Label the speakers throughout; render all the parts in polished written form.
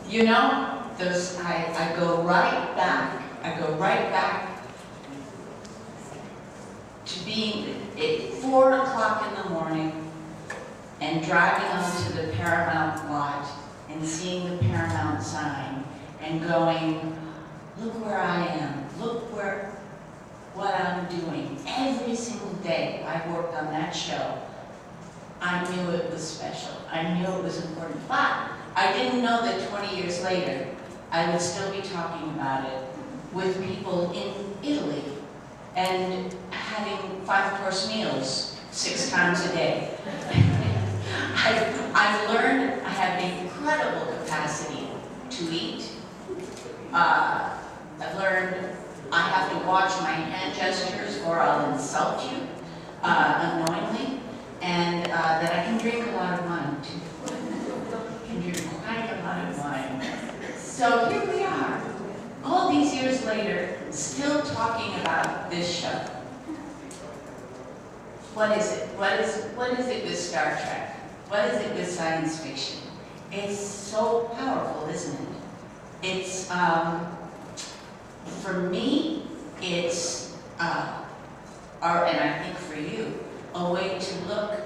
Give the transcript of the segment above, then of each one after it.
Speaker 1: You know, I go right back to being at 4 o'clock in the morning and driving onto the Paramount lot and seeing the Paramount sign and going, look where I am, look what I'm doing. Every single day I worked on that show, I knew it was special. I knew it was important. But I didn't know that 20 years later, I would still be talking about it with people in Italy and having 5-course meals 6 times a day. I've learned I have an incredible capacity to eat. I've learned I have to watch my hand gestures or I'll insult you unknowingly, and that I can drink a lot of wine too. I can drink quite a lot of wine. So here we are, all these years later, still talking about this show. What is it? What is it with Star Trek? What is it with science fiction? It's so powerful, isn't it? It's, for me, it's, and I think for you, a way to look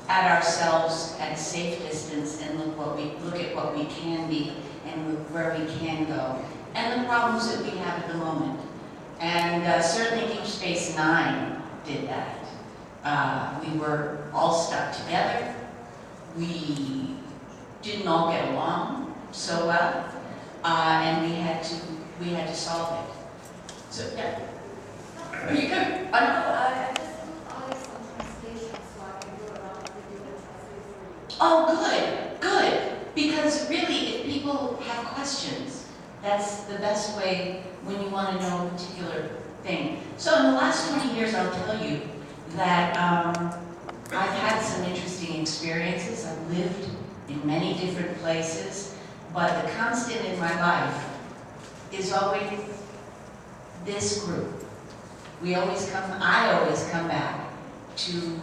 Speaker 1: at ourselves at safe distance and look at what we can be and look where we can go and the problems that we have at the moment. And certainly Deep Space Nine did that. We were all stuck together. We didn't all get along so well, and we had to solve it. So yeah, are you good? Oh, good. Because really, if people have questions, that's the best way when you want to know a particular thing. So in the last 20 years, I'll tell you that I've had some interesting experiences. I've lived in many different places, but the constant in my life is always this group. I always come back to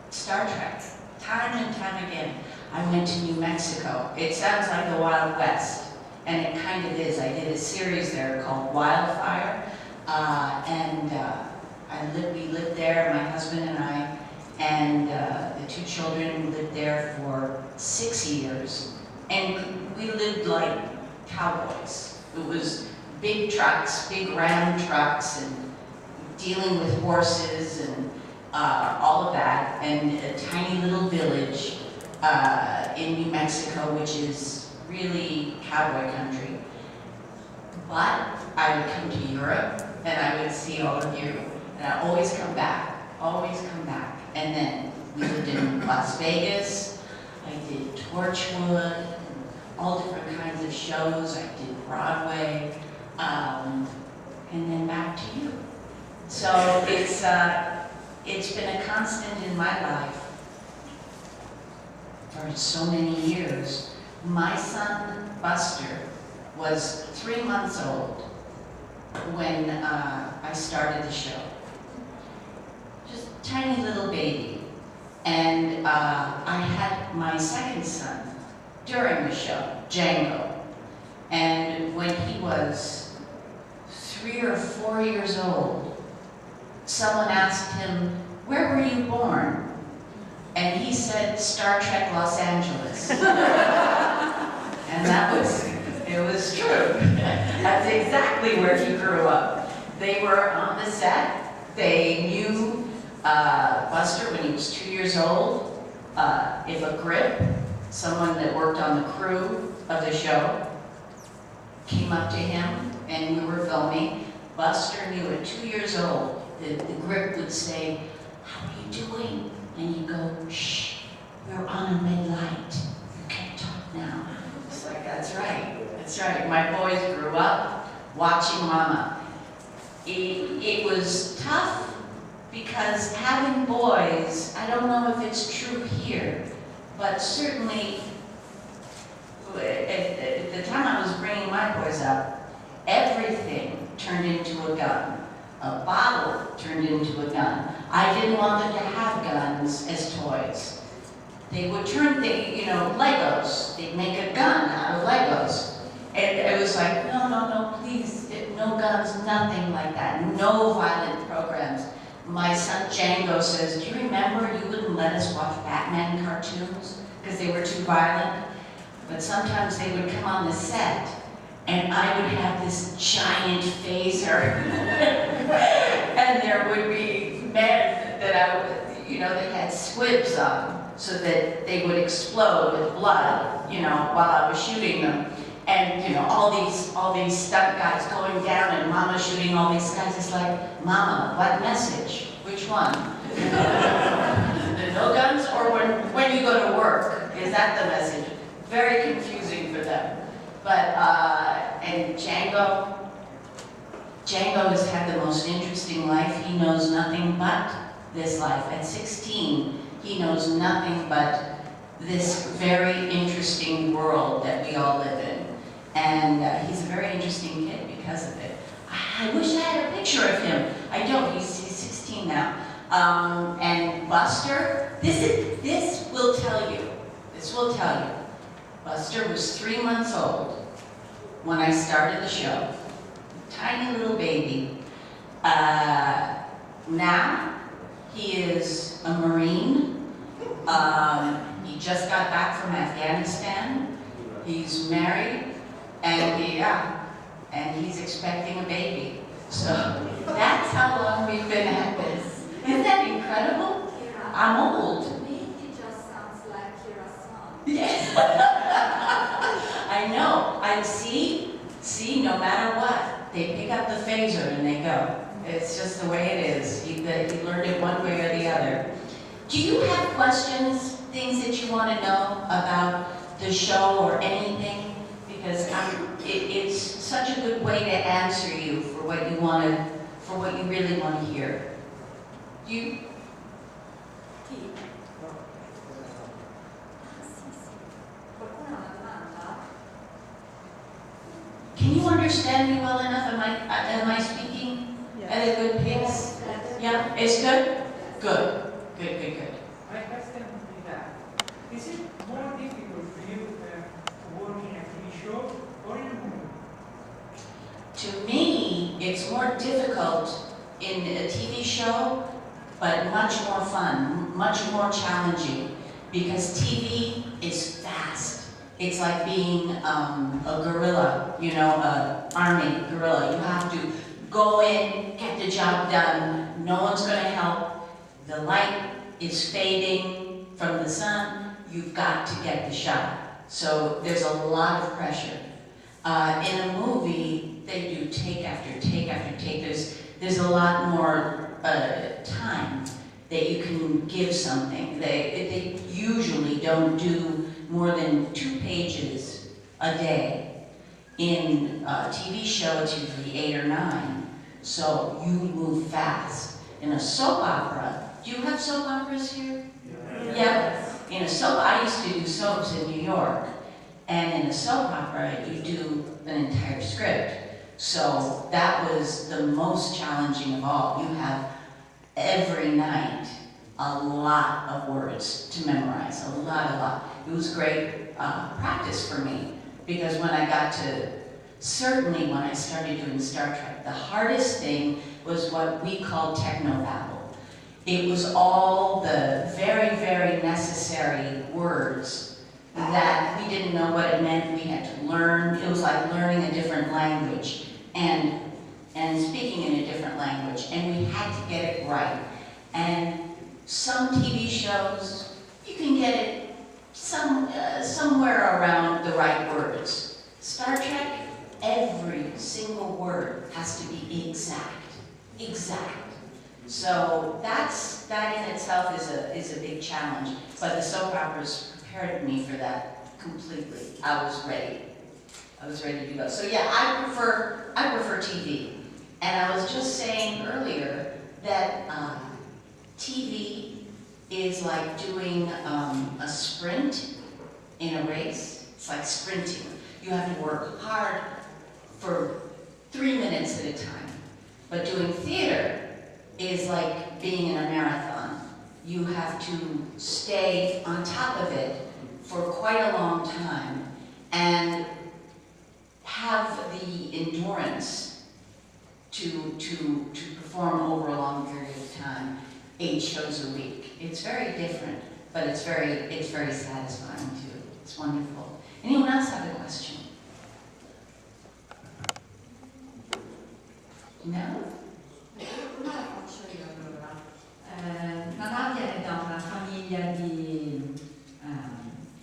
Speaker 1: Star Trek, time and time again. I went to New Mexico. It sounds like the Wild West, and it kind of is. I did a series there called Wildfire, and we lived there, my husband and I, and the 2 children lived there for 6 years, and we lived like cowboys. It was big trucks, big round trucks, and dealing with horses and all of that, and a tiny little village in New Mexico, which is really cowboy country. But I would come to Europe, and I would see all of you, and I always come back. And then we lived in Las Vegas. I did Torchwood, all different kinds of shows. I did Broadway, and then back to you. So it's been a constant in my life for so many years. My son, Buster, was 3 months old when I started the show. Just a tiny little baby. And I had my second son during the show, Django. And when he was 3 or 4 years old, someone asked him, "Where were you born?" And he said, "Star Trek Los Angeles." And it was true. That's exactly where he grew up. They were on the set. They knew Buster when he was 2 years old. If a grip, someone that worked on the crew of the show, came up to him and we were filming, Buster knew at 2 years old, the grip would say, "How are you doing?" And he'd go, "Shh, we're on a red light. You can't talk now." It's like, that's right. My boys grew up watching Mama. It was tough because having boys, I don't know if it's true here, but certainly at the time I was bringing my boys up, everything turned into a gun. A bottle turned into a gun. I didn't want them to have guns as toys. they would turn Legos. They'd make a gun out of Legos. And it was like, no, please, no guns, nothing like that. No violent programs. My son Django says, do you remember you wouldn't let us watch Batman cartoons because they were too violent? But sometimes they would come on the set and I would have this giant phaser. And there would be men that had squibs on so that they would explode with blood, while I was shooting them. And, all these stunt guys going down and Mama shooting all these guys. It's like, Mama, what message? Which one? The no guns or when you go to work? Is that the message? Very confusing for them. But, and Django has had the most interesting life. He knows nothing but this life. At 16, he knows nothing but this very interesting world that we all live in. And he's a very interesting kid because of it. I wish I had a picture of him. I don't, he's 16 now. And Buster, this will tell you. Buster was 3 months old when I started the show. Tiny little baby. Now, he is a Marine. He just got back from Afghanistan. He's married, and he's expecting a baby. So that's how long we've been at this. Isn't that incredible? I'm old.
Speaker 2: To me, it just sounds like you're a son.
Speaker 1: Yes. I know. I see, no matter what, they pick up the phaser and they go. It's just the way it is. He learned it one way or the other. Do you have questions, things that you want to know about the show or anything? Because it's such a good way to answer you for what you really want to hear. You? Can you understand me well enough? Am I speaking at a good pace? Yeah, it's good? Good.
Speaker 3: My question is that, is it more difficult for you to work in a TV show or in a movie?
Speaker 1: To me, it's more difficult in a TV show, but much more fun, much more challenging, because TV is fast. It's like being a guerrilla, an army guerrilla. You have to go in, get the job done. No one's going to help. The light is fading from the sun. You've got to get the shot. So there's a lot of pressure. In a movie, they do take after take after take. There's a lot more time that you can give something. They usually don't do more than 2 pages a day. In a TV show, it's usually 8 or 9. So you move fast. In a soap opera, do you have soap operas here? Yeah. In a soap, I used to do soaps in New York. And in a soap opera, you do an entire script. So that was the most challenging of all. You have every night a lot of words to memorize, a lot. It was great practice for me, because when I certainly when I started doing Star Trek, the hardest thing was what we called technobabble. It was all the very, very necessary words that we didn't know what it meant. We had to learn. It was like learning a different language and speaking in a different language, and we had to get it right. And some TV shows, you can get it somewhere around the right words. Star Trek, every single word has to be exact. So that in itself is a big challenge. But the soap operas prepared me for that completely. I was ready to go. So yeah, I prefer TV. And I was just saying earlier that TV is like doing a sprint in a race. It's like sprinting. You have to work hard for 3 minutes at a time. But doing theater is like being in a marathon. you have to stay on top of it for quite a long time and have the endurance to perform over a long period of time, 8 shows a week. It's very different, but it's very satisfying too. It's wonderful. Anyone else have a question? No?
Speaker 4: Una la faccio io allora. Nana viene da una famiglia di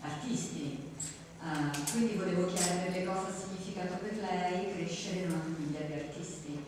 Speaker 4: artisti, quindi volevo chiederle cosa ha significato per lei crescere in una famiglia di artisti.